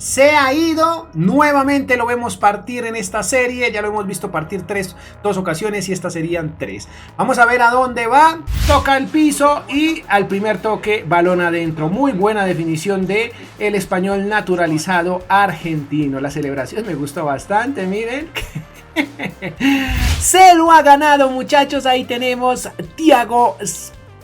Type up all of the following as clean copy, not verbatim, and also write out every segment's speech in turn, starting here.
se ha ido. Nuevamente lo vemos partir en esta serie. Ya lo hemos visto partir dos ocasiones y estas serían 3. Vamos a ver a dónde va. Toca el piso y al primer toque balón adentro. Muy buena definición de el español naturalizado argentino. La celebración me gustó bastante, miren. Se lo ha ganado, muchachos. Ahí tenemos Thiago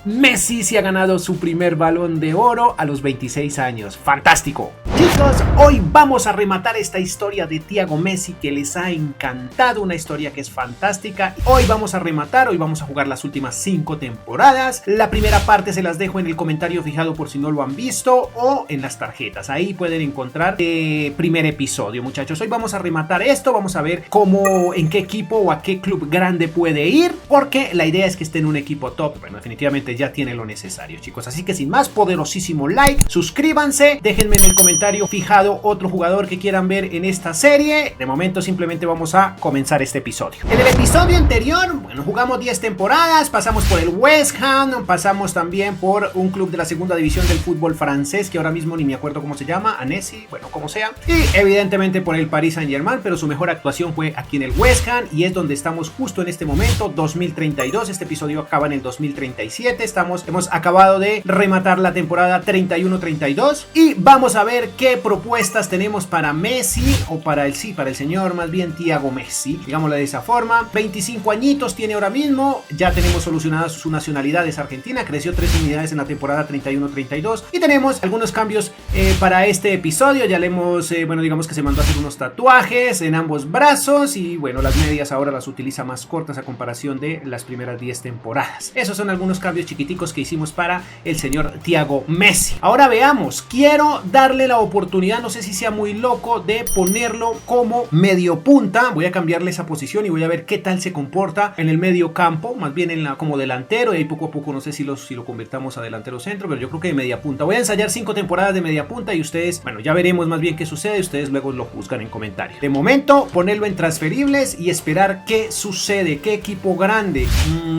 Messi. Se ha ganado su primer balón de oro a los 26 años. Fantástico. Chicos, hoy vamos a rematar esta historia de Thiago Messi que les ha encantado, una historia que es fantástica. Hoy vamos a rematar, hoy vamos a jugar las últimas 5 temporadas. La primera parte se las dejo en el comentario fijado por si no lo han visto o en las tarjetas. Ahí pueden encontrar el primer episodio, muchachos. Hoy vamos a rematar esto, vamos a ver cómo, en qué equipo o a qué club grande puede ir, porque la idea es que esté en un equipo top. Bueno, definitivamente ya tiene lo necesario, chicos. Así que sin más, poderosísimo like, suscríbanse, déjenme en el comentario fijado otro jugador que quieran ver en esta serie. De momento simplemente vamos a comenzar este episodio. En el episodio anterior, bueno, jugamos 10 temporadas, pasamos por el West Ham, pasamos también por un club de la segunda división del fútbol francés, que ahora mismo ni me acuerdo cómo se llama, Annecy, bueno, como sea, y evidentemente por el Paris Saint-Germain, pero su mejor actuación fue aquí en el West Ham, y es donde estamos justo en este momento, 2032, este episodio acaba en el 2037, hemos acabado de rematar la temporada 31-32, y vamos a ver qué propuestas tenemos para Messi, o para el señor más bien Thiago Messi, digámoslo de esa forma. 25 añitos tiene ahora mismo, ya tenemos solucionada su nacionalidad, es argentina, creció 3 unidades en la temporada 31-32 y tenemos algunos cambios para este episodio. Ya le hemos, bueno, digamos que se mandó a hacer unos tatuajes en ambos brazos y bueno, las medias ahora las utiliza más cortas a comparación de las primeras 10 temporadas. Esos son algunos cambios chiquiticos que hicimos para el señor Thiago Messi. Ahora veamos, quiero darle la oportunidad, no sé si sea muy loco, de ponerlo como medio punta. Voy a cambiarle esa posición y voy a ver qué tal se comporta en el medio campo, más bien como delantero, y ahí poco a poco no sé si lo convertamos a delantero centro, pero yo creo que de media punta. Voy a ensayar 5 temporadas de media punta y ustedes, bueno, ya veremos más bien qué sucede, ustedes luego lo juzgan en comentarios. De momento, ponerlo en transferibles y esperar qué sucede, qué equipo grande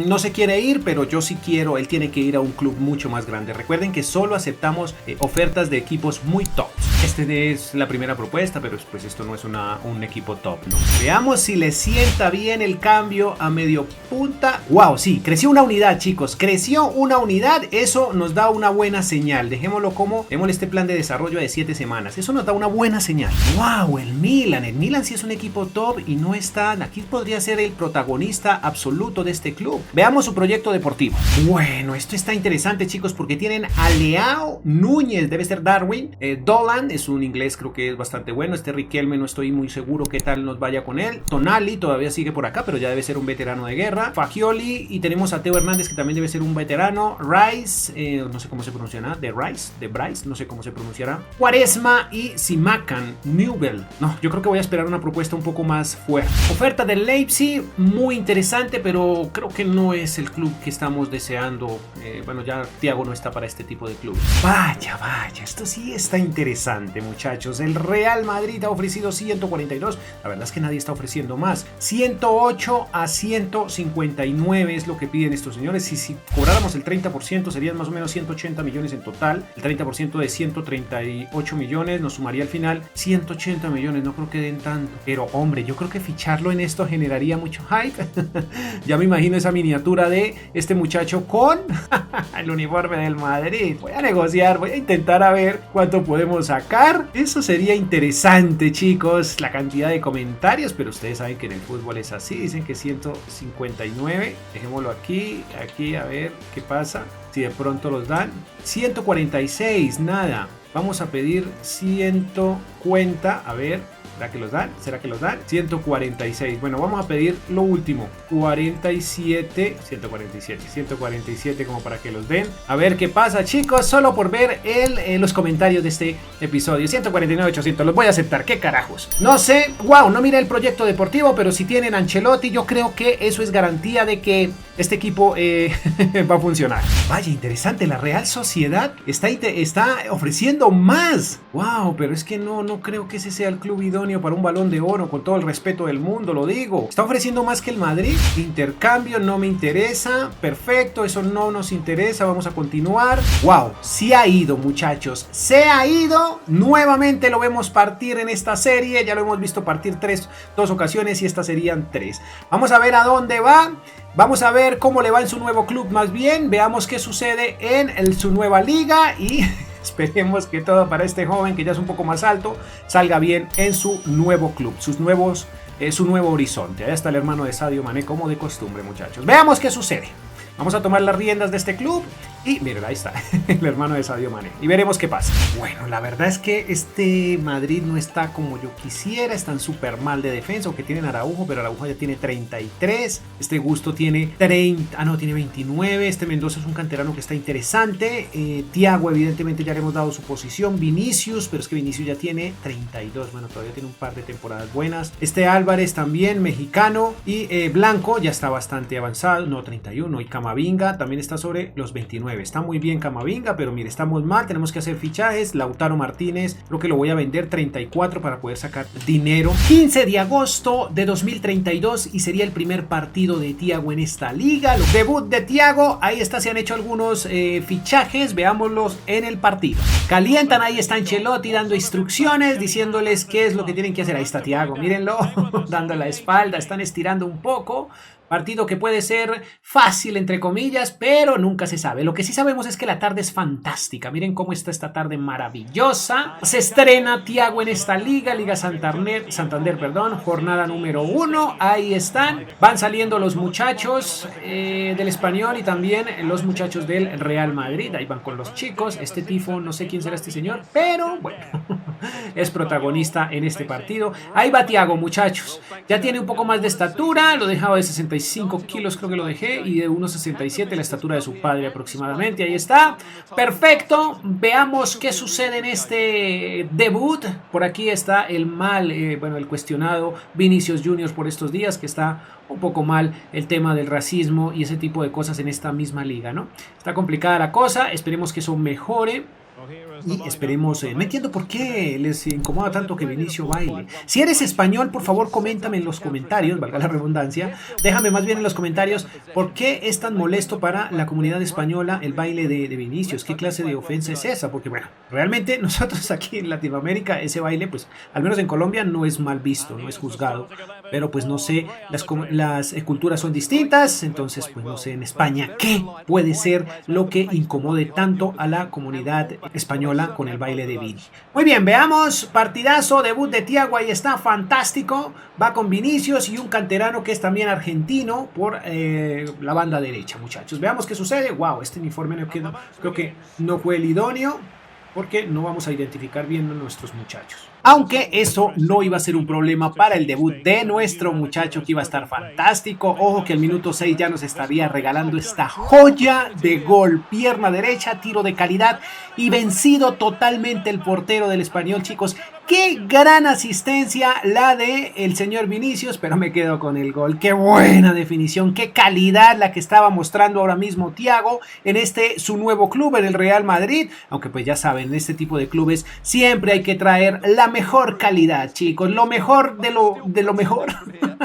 no se quiere ir, pero yo sí quiero, él tiene que ir a un club mucho más grande. Recuerden que solo aceptamos ofertas de equipos muy top. Este es la primera propuesta, pero pues esto no es un equipo top, ¿no? Veamos si le sienta bien el cambio a medio punta. Wow, sí, creció una unidad, chicos, creció una unidad, eso nos da una buena señal. Dejémoslo como, démosle este plan de desarrollo de 7 semanas, eso nos da una buena señal. Wow, el Milan sí es un equipo top y no está, aquí podría ser el protagonista absoluto de este club. Veamos su proyecto deportivo. Bueno, esto está interesante, chicos, porque tienen a Leao Núñez, debe ser Darwin, Dolan, es un inglés, creo que es bastante bueno. Este Riquelme no estoy muy seguro qué tal nos vaya con él. Tonali todavía sigue por acá, pero ya debe ser un veterano de guerra. Fagioli, y tenemos a Teo Hernández, que también debe ser un veterano. Rice, no sé cómo se pronunciará, de Bryce, no sé cómo se pronunciará. Cuaresma y Simakan Newell. No, yo creo que voy a esperar una propuesta un poco más fuerte. Oferta del Leipzig, muy interesante, pero creo que no es el club que estamos deseando. Bueno, ya Thiago no está para este tipo de clubes. Vaya, esto sí está interesante, muchachos. El Real Madrid ha ofrecido 142, la verdad es que nadie está ofreciendo más. 108 a 159 es lo que piden estos señores. Si cobráramos el 30% serían más o menos 180 millones en total. El 30% de 138 millones nos sumaría al final 180 millones, no creo que den tanto. Pero hombre, yo creo que ficharlo en esto generaría mucho hype. Ya me imagino esa miniatura de este muchacho con el uniforme del Madrid. Voy a negociar, voy a intentar a ver cuánto podemos sacar. Eso sería interesante, chicos, la cantidad de comentarios, pero ustedes saben que en el fútbol es así. Dicen que 159, dejémoslo aquí, a ver qué pasa, si de pronto los dan. 146, nada, vamos a pedir 150, a ver. ¿Será que los dan? 146. Bueno, vamos a pedir lo último. 147 como para que los den. A ver qué pasa, chicos. Solo por ver los comentarios de este episodio. 149, 800. Los voy a aceptar. ¿Qué carajos? No sé. Wow, no miré el proyecto deportivo, pero si tienen Ancelotti, yo creo que eso es garantía de que este equipo va a funcionar. Vaya, interesante, la Real Sociedad está ofreciendo más. Wow, pero es que no creo que ese sea el club idóneo para un Balón de Oro, con todo el respeto del mundo, lo digo. Está ofreciendo más que el Madrid. Intercambio no me interesa. Perfecto, eso no nos interesa. Vamos a continuar. Wow, se ha ido, muchachos. Se ha ido. Nuevamente lo vemos partir en esta serie. Ya lo hemos visto partir dos ocasiones y estas serían 3. Vamos a ver a dónde va. Vamos a ver cómo le va en su nuevo club más bien. Veamos qué sucede en su nueva liga y esperemos que todo para este joven que ya es un poco más alto salga bien en su nuevo club, su nuevo horizonte. Allá está el hermano de Sadio Mané como de costumbre, muchachos. Veamos qué sucede. Vamos a tomar las riendas de este club y miren, ahí está, el hermano de Sadio Mané. Y veremos qué pasa. Bueno, la verdad es que este Madrid no está como yo quisiera. Están súper mal de defensa, aunque tienen Araujo, pero Araujo ya tiene 33. Este Gusto tiene 30, tiene 29. Este Mendoza es un canterano que está interesante. Thiago, evidentemente, ya le hemos dado su posición. Vinicius, pero es que Vinicius ya tiene 32. Bueno, todavía tiene un par de temporadas buenas. Este Álvarez también, mexicano. Y Blanco ya está bastante avanzado, no, 31. Y Camavinga también está sobre los 29. Está muy bien Camavinga, pero mire, estamos mal, tenemos que hacer fichajes. Lautaro Martínez, creo que lo voy a vender 34 para poder sacar dinero. 15 de agosto de 2032 y sería el primer partido de Thiago en esta liga. Debut de Thiago, ahí está, se han hecho algunos fichajes, veámoslos en el partido. Calientan, ahí está Ancelotti dando instrucciones, diciéndoles qué es lo que tienen que hacer. Ahí está Thiago, mírenlo, dando la espalda, están estirando un poco. Partido que puede ser fácil, entre comillas, pero nunca se sabe. Lo que sí sabemos es que la tarde es fantástica. Miren cómo está esta tarde maravillosa. Se estrena Thiago en esta liga, Liga Santander, jornada número 1. Ahí están. Van saliendo los muchachos del Español y también los muchachos del Real Madrid. Ahí van con los chicos. Este tifo, no sé quién será este señor, pero bueno, es protagonista en este partido. Ahí va Thiago, muchachos. Ya tiene un poco más de estatura, lo dejaba de 65 kilos, creo que lo dejé, y de 1,67 la estatura de su padre aproximadamente. Ahí está, perfecto. Veamos qué sucede en este debut. Por aquí está el el cuestionado Vinicius Junior por estos días, que está un poco mal el tema del racismo y ese tipo de cosas en esta misma liga, ¿no? Está complicada la cosa, esperemos que eso mejore. Y esperemos, no entiendo por qué les incomoda tanto que Vinicius baile. Si eres español, por favor, coméntame en los comentarios, valga la redundancia. Déjame más bien en los comentarios por qué es tan molesto para la comunidad española el baile de Vinicius. ¿Qué clase de ofensa es esa? Porque bueno, realmente nosotros aquí en Latinoamérica ese baile, pues al menos en Colombia no es mal visto, no es juzgado. Pero pues no sé, las culturas son distintas, entonces pues no sé en España qué puede ser lo que incomode tanto a la comunidad española con el baile de Vini. Muy bien, veamos, partidazo, debut de Thiago, ahí está, fantástico, va con Vinicius y un canterano que es también argentino por la banda derecha, muchachos. Veamos qué sucede. Wow, este uniforme creo que no fue el idóneo, porque no vamos a identificar bien a nuestros muchachos. Aunque eso no iba a ser un problema para el debut de nuestro muchacho, que iba a estar fantástico. Ojo que al minuto 6 ya nos estaría regalando esta joya de gol. Pierna derecha, tiro de calidad y vencido totalmente el portero del Español, chicos. Qué gran asistencia la de el señor Vinicius, pero me quedo con el gol. Qué buena definición, qué calidad la que estaba mostrando ahora mismo Thiago en su nuevo club, en el Real Madrid. Aunque pues ya saben, en este tipo de clubes siempre hay que traer la mejor calidad, chicos. Lo mejor de lo mejor.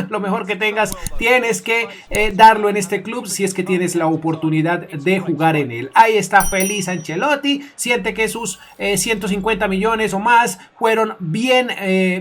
Lo mejor que tengas, tienes que darlo en este club si es que tienes la oportunidad de jugar en él. Ahí está feliz Ancelotti, siente que sus 150 millones o más fueron bien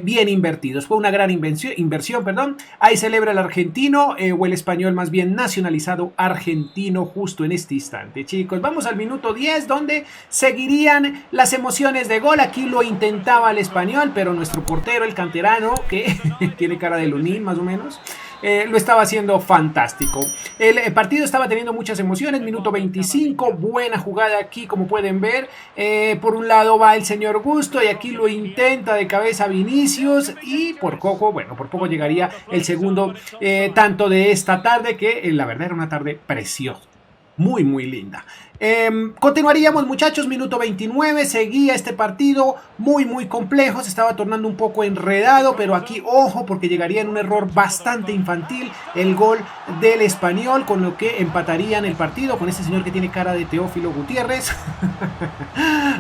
invertidos. Fue una gran inversión, perdón. Ahí celebra el argentino o el español más bien nacionalizado argentino justo en este instante, chicos. Vamos al minuto 10 donde seguirían las emociones de gol. Aquí lo intentaba el español, pero nuestro portero, el canterano, que tiene cara de Lunín más o menos, lo estaba haciendo fantástico. El partido estaba teniendo muchas emociones. Minuto 25, buena jugada aquí como pueden ver. Por un lado va el señor Gusto y aquí lo intenta de cabeza Vinicius y por poco llegaría el segundo tanto de esta tarde, que la verdad era una tarde preciosa. Muy, muy linda. Continuaríamos, muchachos, minuto 29, seguía este partido muy complejo, se estaba tornando un poco enredado, pero aquí ojo porque llegaría en un error bastante infantil el gol del Español, con lo que empatarían el partido con este señor que tiene cara de Teófilo Gutiérrez.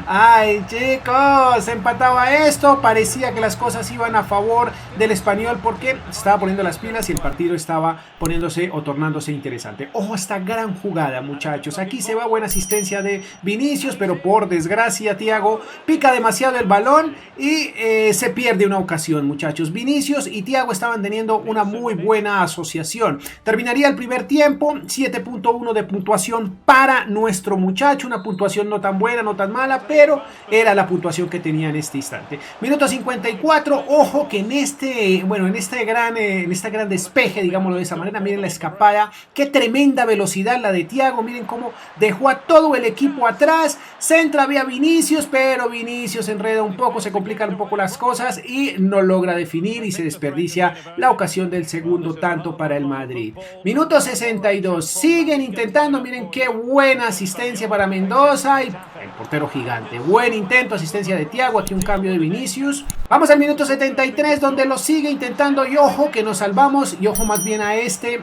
Ay, chicos, se empataba esto, parecía que las cosas iban a favor del Español porque se estaba poniendo las pilas y el partido estaba poniéndose o tornándose interesante. Ojo a esta gran jugada, muchachos, aquí se va buena asistencia de Vinicius, pero por desgracia Thiago pica demasiado el balón y se pierde una ocasión, muchachos. Vinicius y Thiago estaban teniendo una muy buena asociación. Terminaría el primer tiempo, 7.1 de puntuación para nuestro muchacho, una puntuación no tan buena, no tan mala, pero era la puntuación que tenía en este instante. Minuto 54, ojo que en este gran despeje, digámoslo de esa manera, miren la escapada, qué tremenda velocidad la de Thiago, miren cómo dejó a todo el equipo atrás, centra vía Vinicius, pero Vinicius se enreda un poco, se complican un poco las cosas y no logra definir y se desperdicia la ocasión del segundo tanto para el Madrid. Minuto 62, siguen intentando, miren qué buena asistencia para Mendoza y el portero gigante, buen intento, asistencia de Thiago, aquí un cambio de Vinicius. Vamos al minuto 73 donde lo sigue intentando y ojo que nos salvamos y ojo más bien a este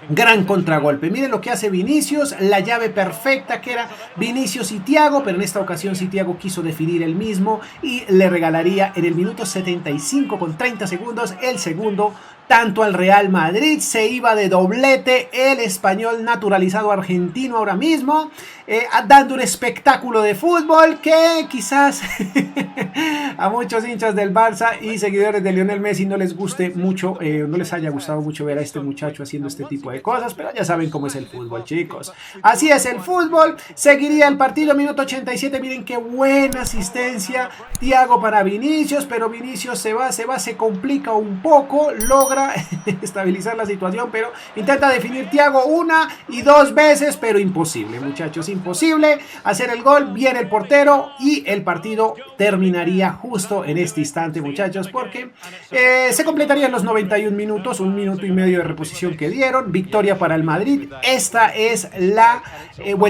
gran contragolpe. Miren lo que hace Vinicius, la llave perfecta que era Vinicius y Thiago, pero en esta ocasión sí Thiago quiso definir el mismo y le regalaría en el minuto 75 con 30 segundos el segundo tanto al Real Madrid. Se iba de doblete el español naturalizado argentino ahora mismo, dando un espectáculo de fútbol que quizás a muchos hinchas del Barça y seguidores de Lionel Messi no les guste mucho, no les haya gustado mucho ver a este muchacho haciendo este tipo de cosas, pero ya saben cómo es el fútbol, chicos. Así es el fútbol. Seguiría el partido, minuto 87, miren qué buena asistencia Thiago para Vinicius, pero Vinicius se complica un poco, logra estabilizar la situación, pero intenta definir Thiago una y dos veces, pero imposible, muchachos, imposible hacer el gol. Viene el portero y el partido terminaría justo en este instante, muchachos, porque se completarían los 91 minutos, un minuto y medio de reposición que dieron. Victoria para el Madrid. Esta es el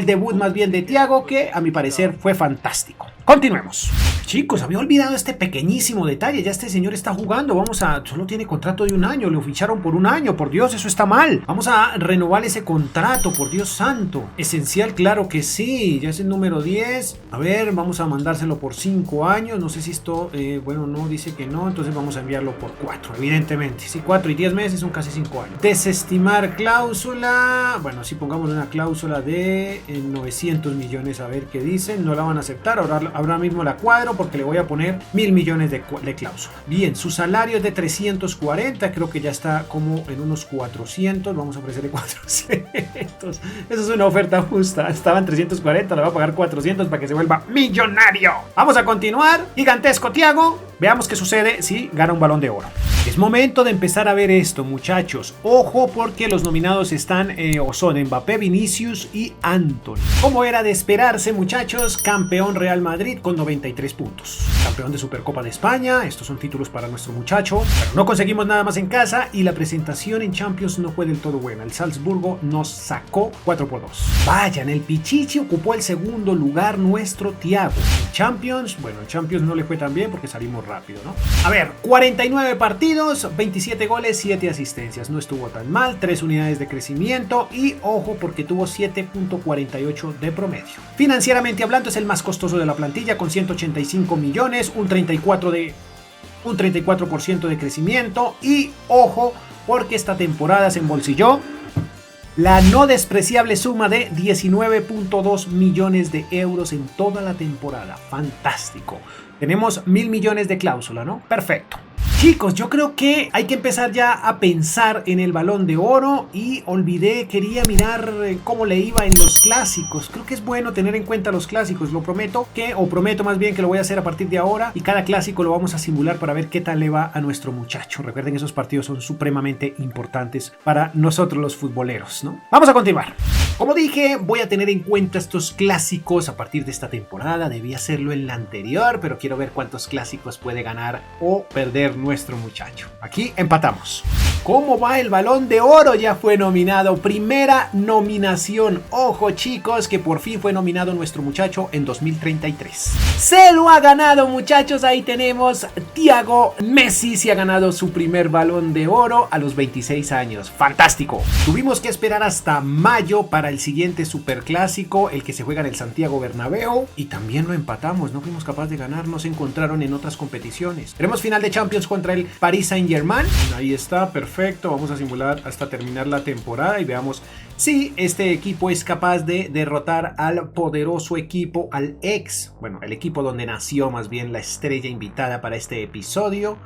debut más bien de Thiago, que a mi parecer fue fantástico. Continuemos. Chicos, había olvidado este pequeñísimo detalle. Ya este señor está jugando. Solo tiene contrato de un año. Lo ficharon por un año. Por Dios, eso está mal. Vamos a renovar ese contrato. Por Dios santo. Esencial, claro que sí. Ya es el número 10. A ver, vamos a mandárselo por 5 años. No sé si esto... bueno, no, dice que no. Entonces vamos a enviarlo por 4. Evidentemente. Sí, 4 y 10 meses son casi 5 años. Desestimar cláusula. Bueno, si pongamos una cláusula de 900 millones. A ver qué dicen. No la van a aceptar. Ahora mismo la cuadro porque le voy a poner 1.000 millones de cláusula. Bien, su salario es de 340, creo que ya está como en unos 400, vamos a ofrecerle 400. Eso es una oferta justa, estaba en 340, le va a pagar 400 para que se vuelva millonario. Vamos a continuar, gigantesco Thiago, veamos qué sucede si gana un Balón de Oro. Es momento de empezar a ver esto, muchachos. Ojo porque los nominados están son Mbappé, Vinicius y Antony. Como era de esperarse, muchachos, campeón Real Madrid con 93 puntos. Campeón de Supercopa de España, estos son títulos para nuestro muchacho. Pero no conseguimos nada más en casa y la presentación en Champions no fue del todo buena. El Salzburgo nos sacó 4-2. Vaya, en el Pichichi ocupó el segundo lugar nuestro Thiago. En Champions, bueno, en Champions no le fue tan bien porque salimos rápido, ¿no? A ver, 49 partidos. 27 goles, 7 asistencias, no estuvo tan mal, 3 unidades de crecimiento y ojo porque tuvo 7.48 de promedio. Financieramente hablando es el más costoso de la plantilla con 185 millones, un 34% de crecimiento y ojo porque esta temporada se embolsilló la no despreciable suma de 19.2 millones de euros en toda la temporada. Fantástico. Tenemos 1.000 millones de cláusula, ¿no? Perfecto. Chicos, yo creo que hay que empezar ya a pensar en el Balón de Oro y quería mirar cómo le iba en los clásicos. Creo que es bueno tener en cuenta los clásicos, prometo más bien que lo voy a hacer a partir de ahora y cada clásico lo vamos a simular para ver qué tal le va a nuestro muchacho. Recuerden, esos partidos son supremamente importantes para nosotros los futboleros, ¿no? Vamos a continuar. Como dije, voy a tener en cuenta estos clásicos a partir de esta temporada. Debí hacerlo en la anterior, pero quiero ver cuántos clásicos puede ganar o perder nuestro muchacho. Aquí empatamos. ¿Cómo va el Balón de Oro? Ya fue nominado, primera nominación. Ojo chicos, que por fin fue nominado nuestro muchacho en 2033. Se lo ha ganado muchachos, ahí tenemos Thiago Messi, se ha ganado su primer Balón de Oro a los 26 años. Fantástico. Tuvimos que esperar hasta mayo para el siguiente superclásico, el que se juega en el Santiago Bernabéu, y también lo empatamos, no fuimos capaces de ganar, no se encontraron en otras competiciones. Tenemos final de Champions contra el Paris Saint-Germain, ahí está, perfecto, vamos a simular hasta terminar la temporada y veamos si este equipo es capaz de derrotar al poderoso equipo, al el equipo donde nació más bien la estrella invitada para este episodio,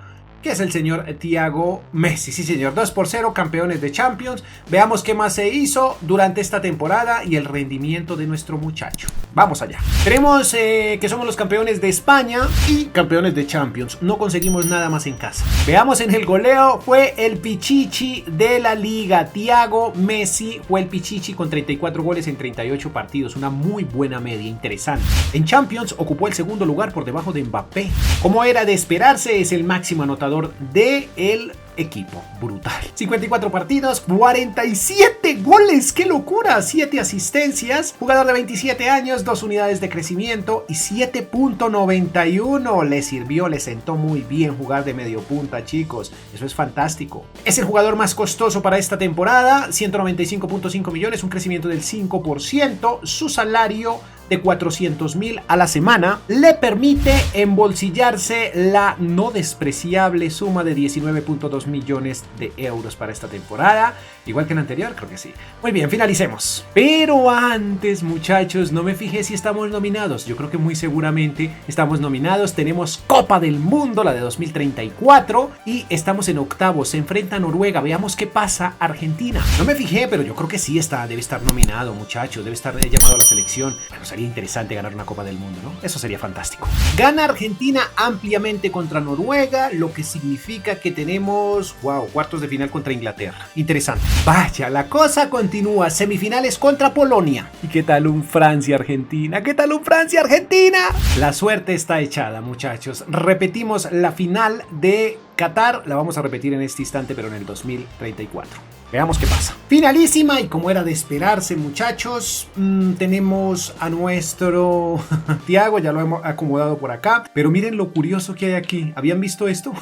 que es el señor Thiago Messi. Sí señor, 2-0, campeones de Champions. Veamos qué más se hizo durante esta temporada y el rendimiento de nuestro muchacho. Vamos allá. Tenemos que somos los campeones de España y campeones de Champions. No conseguimos nada más en casa. Veamos en el goleo, fue el Pichichi de la liga. Thiago Messi fue el Pichichi con 34 goles en 38 partidos. Una muy buena media, interesante. En Champions ocupó el segundo lugar por debajo de Mbappé. Como era de esperarse, es el máximo anotador de el equipo. Brutal. 54 partidos, 47 goles. ¡Qué locura! 7 asistencias. Jugador de 27 años, 2 unidades de crecimiento y 7.91. Le sirvió, le sentó muy bien jugar de medio punta, chicos. Eso es fantástico. Es el jugador más costoso para esta temporada. 195.5 millones, un crecimiento del 5%. Su salario de 400.000 a la semana le permite embolsillarse la no despreciable suma de 19.2 millones de euros para esta temporada, igual que en la anterior, creo que sí. Muy bien, finalicemos. Pero antes, muchachos, no me fijé si estamos nominados. Yo creo que muy seguramente estamos nominados. Tenemos Copa del Mundo, la de 2034, y estamos en octavos. Se enfrenta a Noruega. Veamos qué pasa Argentina. No me fijé, pero yo creo que sí debe estar nominado, muchachos. Debe estar llamado a la selección. Bueno, sería interesante ganar una Copa del Mundo, ¿no? Eso sería fantástico. Gana Argentina ampliamente contra Noruega, lo que significa que tenemos, cuartos de final contra Inglaterra. Interesante. Vaya, la cosa continúa. Semifinales contra Polonia. ¿Y qué tal un Francia-Argentina? ¿Qué tal un Francia-Argentina? La suerte está echada, muchachos. Repetimos la final de Qatar. La vamos a repetir en este instante, pero en el 2034. Veamos qué pasa. Finalísima, y como era de esperarse, muchachos, tenemos a nuestro Thiago, ya lo hemos acomodado por acá, pero miren lo curioso que hay aquí. ¿Habían visto esto?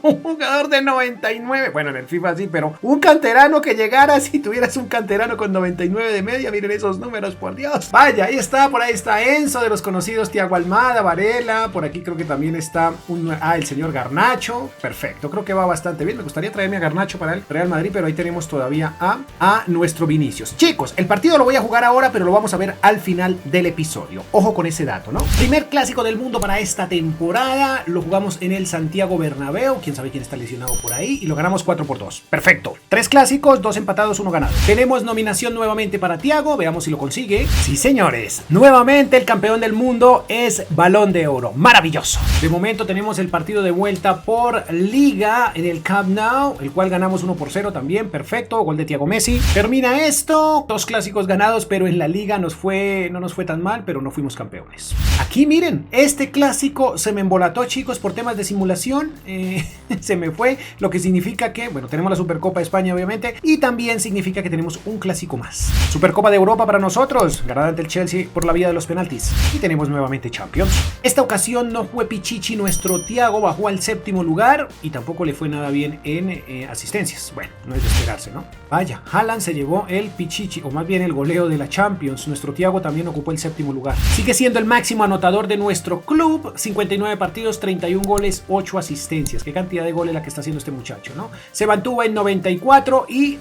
Un jugador de 99, bueno, en el FIFA sí, pero un canterano que llegara, si tuvieras un canterano con 99 de media, miren esos números, por Dios. Vaya, ahí está, por ahí está Enzo, de los conocidos, Thiago Almada, Varela, por aquí creo que también está el señor Garnacho. Perfecto, creo que va bastante bien. Me gustaría traerme a Garnacho para el Real Madrid, pero ahí tenemos todavía a nuestro Vinicius. Chicos, el partido lo voy a jugar ahora, pero lo vamos a ver al final del episodio. Ojo con ese dato, ¿no? Primer clásico del mundo para esta temporada. Lo jugamos en el Santiago Bernabéu. Quién sabe quién está lesionado por ahí. Y lo ganamos 4-2. Perfecto. 3 clásicos, 2 empatados, 1 ganado. Tenemos nominación nuevamente para Thiago. Veamos si lo consigue. Sí, señores. Nuevamente el campeón del mundo es Balón de Oro. Maravilloso. De momento tenemos el partido de vuelta por Liga en el Camp Nou, el cual ganamos 1-0 también. Perfecto. Gol de Thiago Messi. Termina esto. 2 clásicos ganados, pero en la liga no nos fue tan mal, pero no fuimos campeones. Aquí miren, este clásico se me embolató, chicos, por temas de simulación. Se me fue, lo que significa que, bueno, tenemos la Supercopa de España, obviamente, y también significa que tenemos un clásico más. Supercopa de Europa para nosotros, ganada ante el Chelsea por la vía de los penaltis. Y tenemos nuevamente Champions. Esta ocasión no fue Pichichi, nuestro Thiago bajó al 7º lugar y tampoco le fue nada bien en asistencias. Bueno, no es de esperarse, ¿no? Vaya, Haaland se llevó el Pichichi, o más bien el goleo de la Champions. Nuestro Thiago también ocupó el 7º lugar. Sigue siendo el máximo anotador de nuestro club. 59 partidos, 31 goles, 8 asistencias. Qué cantidad de goles la que está haciendo este muchacho, ¿no? Se mantuvo en 94 y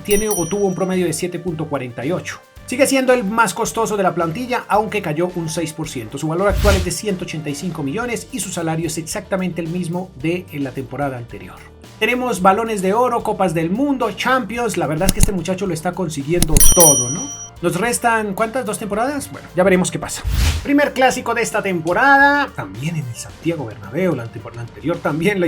tuvo un promedio de 7.48. Sigue siendo el más costoso de la plantilla, aunque cayó un 6%. Su valor actual es de 185 millones y su salario es exactamente el mismo de en la temporada anterior. Tenemos balones de oro, copas del mundo, Champions. La verdad es que este muchacho lo está consiguiendo todo, ¿no? Nos restan, ¿cuántas? ¿2 temporadas? Bueno, ya veremos qué pasa. Primer clásico de esta temporada, también en el Santiago Bernabéu. La anterior también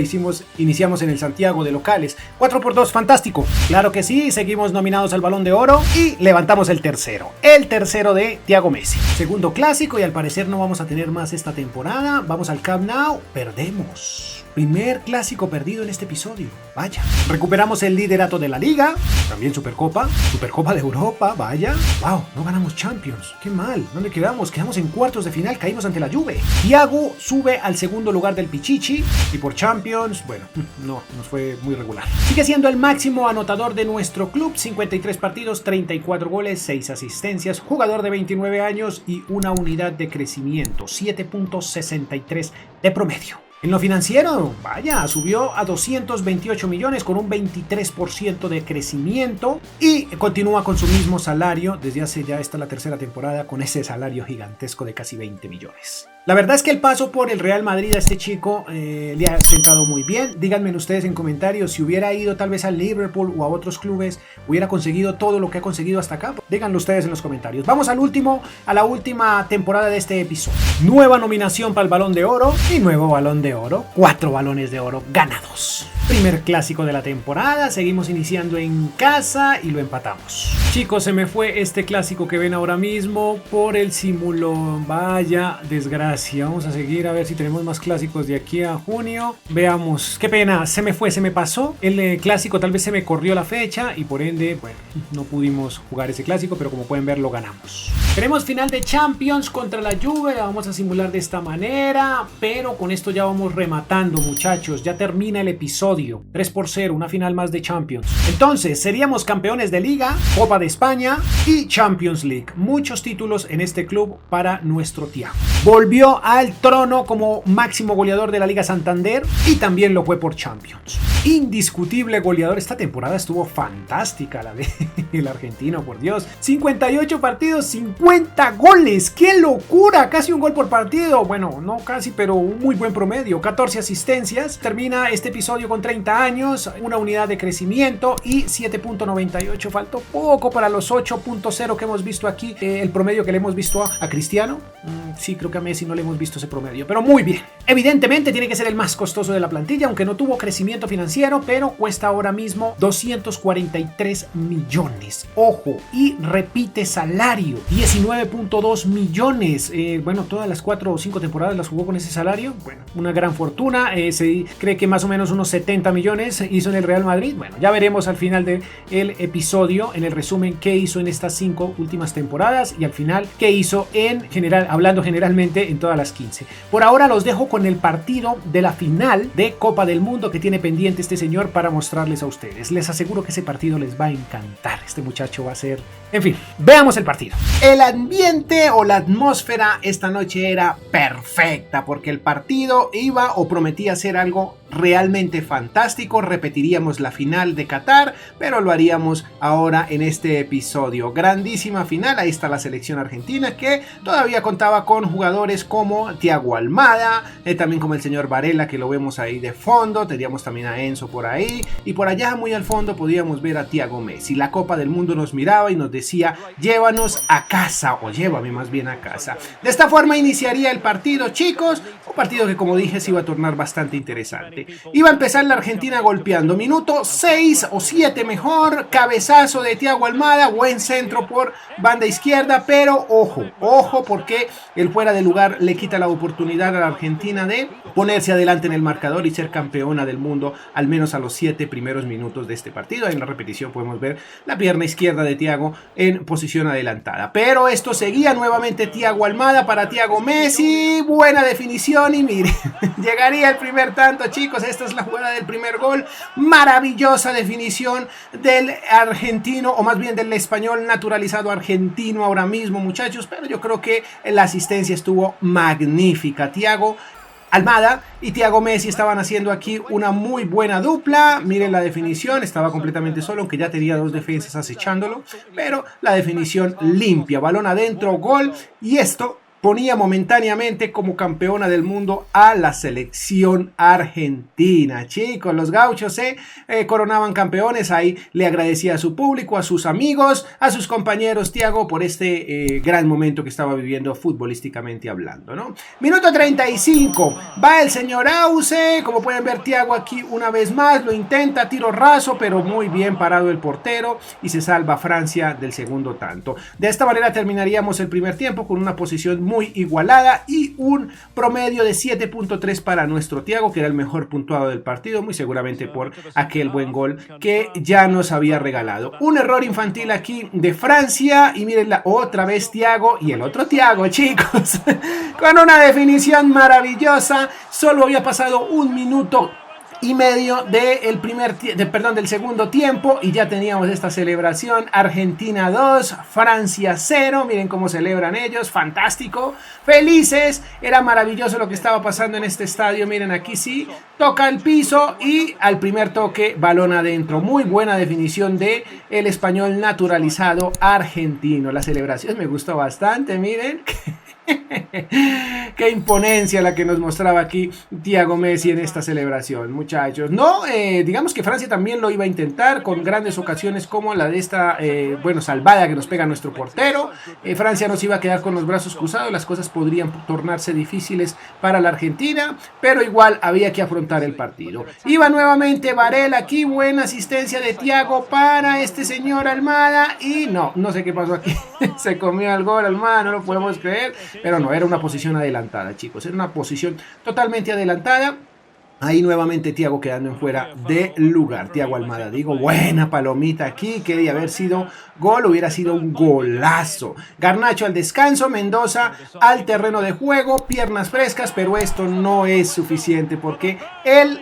iniciamos en el Santiago de locales. 4-2, fantástico. Claro que sí, seguimos nominados al Balón de Oro y levantamos el tercero. El tercero de Thiago Messi. Segundo clásico y al parecer no vamos a tener más esta temporada. Vamos al Camp Nou, perdemos. Primer clásico perdido en este episodio. Vaya. Recuperamos el liderato de la liga. También Supercopa. Supercopa de Europa. Vaya. Wow, no ganamos Champions. Qué mal. ¿Dónde quedamos? Quedamos en cuartos de final. Caímos ante la Juve. Thiago sube al segundo lugar del Pichichi. Y por Champions, bueno, no, nos fue muy regular. Sigue siendo el máximo anotador de nuestro club. 53 partidos, 34 goles, 6 asistencias. Jugador de 29 años y una unidad de crecimiento. 7.63 de promedio. En lo financiero, vaya, subió a 228 millones con un 23% de crecimiento y continúa con su mismo salario desde hace ya esta la tercera temporada con ese salario gigantesco de casi 20 millones. La verdad es que el paso por el Real Madrid a este chico le ha sentado muy bien. Díganme ustedes en comentarios si hubiera ido tal vez al Liverpool o a otros clubes, hubiera conseguido todo lo que ha conseguido hasta acá. Díganlo ustedes en los comentarios. Vamos a la última temporada de este episodio. Nueva nominación para el Balón de Oro y nuevo Balón de Oro. 4 balones de oro ganados. Primer clásico de la temporada, seguimos iniciando en casa y lo empatamos. Chicos, se me fue este clásico que ven ahora mismo por el simulón. Vaya desgracia. Vamos a seguir a ver si tenemos más clásicos de aquí a junio. Veamos, qué pena, se me fue, se me pasó. El clásico tal vez se me corrió la fecha y por ende, bueno, no pudimos jugar ese clásico, pero como pueden ver lo ganamos. Tenemos final de Champions contra la Juve, la vamos a simular de esta manera, pero con esto ya vamos rematando, muchachos. Ya termina el episodio. 3-0, una final más de Champions. Entonces, seríamos campeones de Liga, Copa de España y Champions League. Muchos títulos en este club para nuestro Thiago. Volvió al trono como máximo goleador de la Liga Santander y también lo fue por Champions. Indiscutible goleador. Esta temporada estuvo fantástica la del argentino, por Dios. 58 partidos, 50 goles. ¡Qué locura! Casi un gol por partido. Bueno, no casi, pero un muy buen promedio. 14 asistencias. Termina este episodio con 30 años, una unidad de crecimiento y 7.98. Faltó poco para los 8.0 que hemos visto aquí. El promedio que le hemos visto a Cristiano. Sí, creo que a Messi no le hemos visto ese promedio, pero muy bien. Evidentemente tiene que ser el más costoso de la plantilla, aunque no tuvo crecimiento financiero, pero cuesta ahora mismo 243 millones. Ojo, y repite salario, 19.2 millones. Bueno, todas las 4 o 5 temporadas las jugó con ese salario. Bueno, una gran fortuna. Se cree que más o menos unos 70 millones hizo en el Real Madrid. Bueno, ya veremos al final del episodio, en el resumen, qué hizo en estas 5 últimas temporadas y al final qué hizo en general, hablando generalmente en todas las 15. Por ahora los dejo con el partido de la final de Copa del Mundo que tiene pendiente este señor para mostrarles a ustedes. Les aseguro que ese partido les va a encantar. Este muchacho va a ser... En fin, veamos el partido. El ambiente o la atmósfera esta noche era perfecta porque el partido iba o prometía ser algo realmente fantástico. Repetiríamos la final de Qatar, pero lo haríamos ahora en este episodio. Grandísima final. Ahí está la selección argentina que todavía contaba con jugadores como Thiago Almada, también como el señor Varela, que lo vemos ahí de fondo. Teníamos también a Enzo por ahí y por allá muy al fondo podíamos ver a Thiago Messi. La Copa del Mundo nos miraba y nos decía: llévanos a casa, o llévame más bien a casa. De esta forma iniciaría el partido, chicos. Un partido que, como dije, se iba a tornar bastante interesante. Iba a empezar la Argentina golpeando. Minuto 6 o 7 mejor. Cabezazo de Thiago Almada. Buen centro por banda izquierda. Pero ojo, porque el fuera de lugar le quita la oportunidad a la Argentina de ponerse adelante en el marcador y ser campeona del mundo, al menos a los 7 primeros minutos de este partido. En la repetición podemos ver la pierna izquierda de Thiago en posición adelantada. Pero esto seguía, nuevamente Thiago Almada para Thiago Messi. Buena definición y mire, llegaría el primer tanto, chicos. Esta es la jugada del primer gol. Maravillosa definición del argentino, o más bien del español naturalizado argentino ahora mismo, muchachos. Pero yo creo que la asistencia estuvo magnífica. Thiago Almada y Thiago Messi estaban haciendo aquí una muy buena dupla. Miren la definición, estaba completamente solo, aunque ya tenía 2 defensas acechándolo, pero la definición limpia, balón adentro, gol, y esto ponía momentáneamente como campeona del mundo a la selección argentina. Chicos, los gauchos se coronaban campeones. Ahí le agradecía a su público, a sus amigos, a sus compañeros Thiago por este gran momento que estaba viviendo futbolísticamente hablando, ¿no? Minuto 35, va el señor Auce. Como pueden ver, Thiago aquí una vez más lo intenta, tiro raso, pero muy bien parado el portero y se salva Francia del segundo tanto. De esta manera terminaríamos el primer tiempo con una posición muy muy igualada y un promedio de 7.3 para nuestro Thiago, que era el mejor puntuado del partido, muy seguramente por aquel buen gol que ya nos había regalado. Un error infantil aquí de Francia y miren otra vez Thiago y el otro Thiago, chicos, con una definición maravillosa. Solo había pasado 1 minuto y medio del segundo tiempo y ya teníamos esta celebración. Argentina 2, Francia 0. Miren cómo celebran ellos, fantástico, felices. Era maravilloso lo que estaba pasando en este estadio. Miren, aquí sí, toca el piso y al primer toque, balón adentro. Muy buena definición de el español naturalizado argentino. La celebración me gustó bastante, miren. Qué imponencia la que nos mostraba aquí Thiago Messi en esta celebración, muchachos. No, digamos que Francia también lo iba a intentar con grandes ocasiones como la de esta, salvada que nos pega nuestro portero. Francia no se iba a quedar con los brazos cruzados, las cosas podrían tornarse difíciles para la Argentina, pero igual había que afrontar el partido. Iba nuevamente Varela aquí, buena asistencia de Thiago para este señor Almada y no sé qué pasó aquí. Se comió el gol Almada, no lo podemos creer. Pero no, era una posición adelantada, chicos. Era una posición totalmente adelantada. Ahí nuevamente Thiago quedando en fuera de lugar. Thiago Almada, digo, buena palomita aquí. Quería haber sido gol, hubiera sido un golazo. Garnacho al descanso, Mendoza al terreno de juego, piernas frescas, pero esto no es suficiente porque el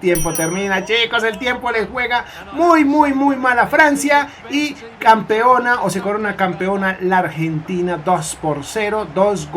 tiempo termina, chicos. El tiempo le juega muy mal a Francia y campeona o se corona campeona la Argentina 2-0. 2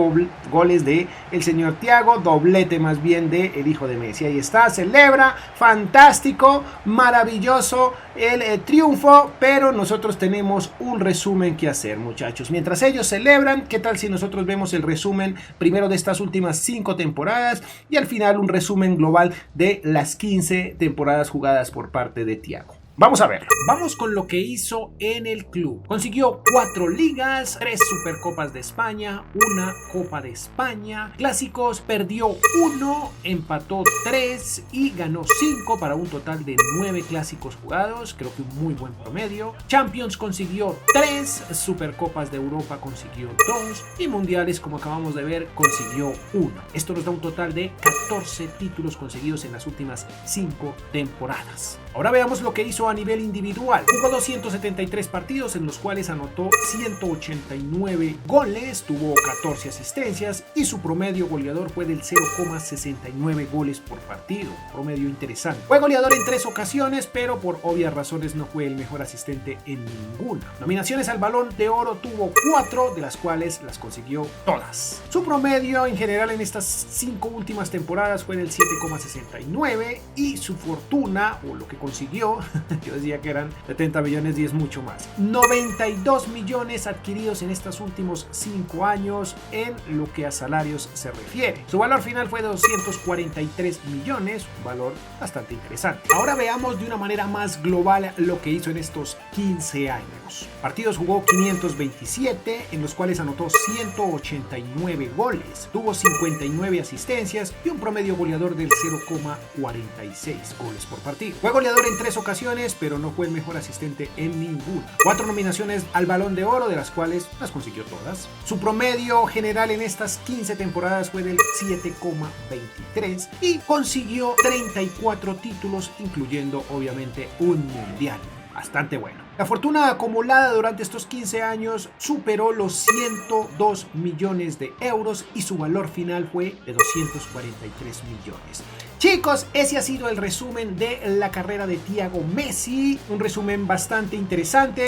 goles de el señor Thiago, doblete más bien de el hijo de Messi. Ahí está, celebra, fantástico, maravilloso el triunfo, pero nosotros tenemos un resumen que hacer, muchachos. Mientras ellos celebran, ¿qué tal si nosotros vemos el resumen primero de estas últimas 5 temporadas y al final un resumen global de las 15 temporadas jugadas por parte de Thiago? Vamos a ver. Vamos con lo que hizo en el club. Consiguió 4 ligas, 3 Supercopas de España, 1 Copa de España. Clásicos perdió 1, empató 3 y ganó 5 para un total de 9 clásicos jugados. Creo que un muy buen promedio. Champions consiguió 3, Supercopas de Europa consiguió 2 y Mundiales, como acabamos de ver, consiguió 1. Esto nos da un total de 14 títulos conseguidos en las últimas 5 temporadas. Ahora veamos lo que hizo a nivel individual. Jugó 273 partidos en los cuales anotó 189 goles, tuvo 14 asistencias y su promedio goleador fue del 0,69 goles por partido. Promedio interesante. Fue goleador en 3 ocasiones, pero por obvias razones no fue el mejor asistente en ninguna. Nominaciones al Balón de Oro tuvo 4, de las cuales las consiguió todas. Su promedio en general en estas 5 últimas temporadas fue del 7,69 y su fortuna, o lo que consiguió, yo decía que eran 70 millones y es mucho más, 92 millones adquiridos en estos últimos 5 años en lo que a salarios se refiere. Su valor final fue de 243 millones, un valor bastante interesante. Ahora veamos de una manera más global lo que hizo en estos 15 años. Partidos jugó 527, en los cuales anotó 189 goles, tuvo 59 asistencias y un promedio goleador del 0,46 goles por partido. Fue goleador en 3 ocasiones, pero no fue el mejor asistente en ninguna. 4 nominaciones al Balón de Oro, de las cuales las consiguió todas. Su promedio general en estas 15 temporadas fue del 7,23 y consiguió 34 títulos, incluyendo obviamente un mundial. Bastante bueno. La fortuna acumulada durante estos 15 años superó los 102 millones de euros y su valor final fue de 243 millones. Chicos, ese ha sido el resumen de la carrera de Thiago Messi. Un resumen bastante interesante.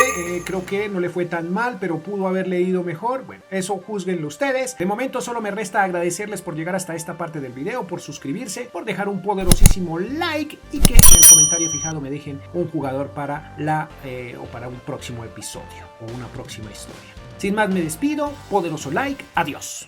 Creo que no le fue tan mal, pero pudo haberle ido mejor. Bueno, eso júzguenlo ustedes. De momento solo me resta agradecerles por llegar hasta esta parte del video, por suscribirse, por dejar un poderosísimo like y que en el comentario fijado me dejen un jugador para para un próximo episodio o una próxima historia. Sin más me despido, poderoso like, adiós.